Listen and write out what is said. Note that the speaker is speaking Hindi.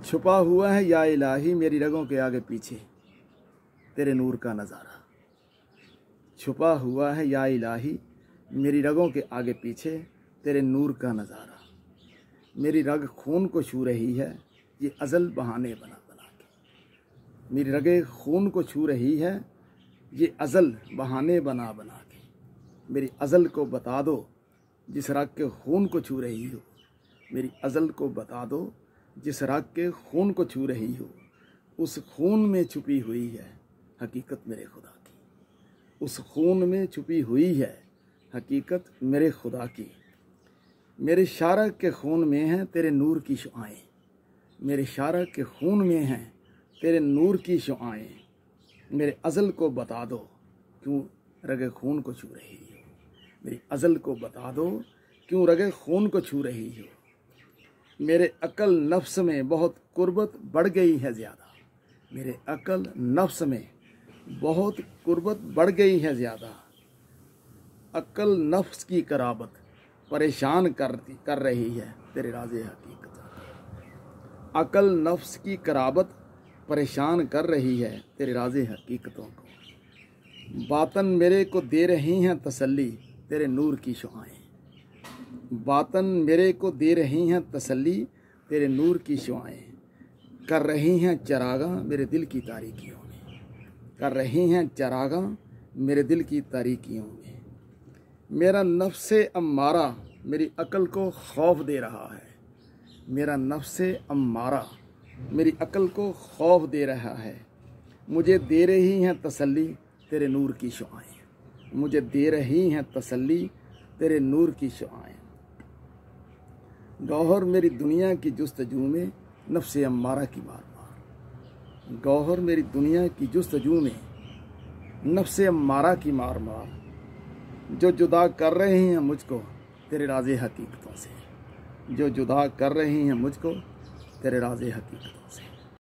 छुपा हुआ है या इलाही मेरी रगों के आगे पीछे तेरे नूर का नज़ारा। छुपा हुआ है या इलाही मेरी रगों के आगे पीछे तेरे नूर का नज़ारा। मेरी रग खून को छू रही है ये अज़ल बहाने बना बना के। मेरी रगे खून को छू रही है ये अज़ल बहाने बना बना के। मेरी अज़ल को बता दो जिस रग के खून को छू रही हो। मेरी अज़ल को बता दो जिस रग के खून को छू रही हो। उस खून में छुपी हुई है हकीकत मेरे खुदा की। उस खून में छुपी हुई है हकीकत मेरे खुदा की। मेरे शारक के खून में हैं तेरे नूर की शुआएं। मेरे शारक के खून में हैं तेरे नूर की शुआएं। मेरे अज़ल को बता दो क्यों रगे खून को छू रही हो। मेरी अज़ल को बता दो क्यों रगे खून को छू रही हो। मेरे अकल नफ्स में बहुत कुर्बत बढ़ गई है ज़्यादा। मेरे अकल नफ्स में बहुत कुर्बत बढ़ गई है ज़्यादा। अकल नफ्स की कराबत परेशान कर रही है तेरे राज़े हकीकत। अकल नफ्स की कराबत परेशान कर रही है तेरे राज़े हकीकतों को। बातन मेरे को दे रही हैं तसल्ली तेरे नूर की शुआएं। बातन मेरे को दे रही हैं तसल्ली तेरे नूर की शुआएं। कर रही हैं चरागा मेरे दिल की तारीकियों में। कर रही हैं चरागा मेरे दिल की तारीकियों में। मेरा नफ्से अम्मारा मेरी अकल को खौफ दे रहा है। मेरा नफ्से अम्मारा मेरी अकल को खौफ दे रहा है। मुझे दे रही हैं तसल्ली तेरे नूर की शुआएं। मुझे दे रही हैं तसल्ली तेरे नूर की शुआएं। गौहर मेरी दुनिया की जुस्तजू में नफ्से अम्मारा की मार मार। गौहर मेरी दुनिया की जुस्तजू में नफ्से अम्मारा की मार मार। जो जुदा कर रहे हैं मुझको तेरे राज़े हकीकतों से। जो जुदा कर रहे हैं मुझको तेरे राज़े हकीकतों से।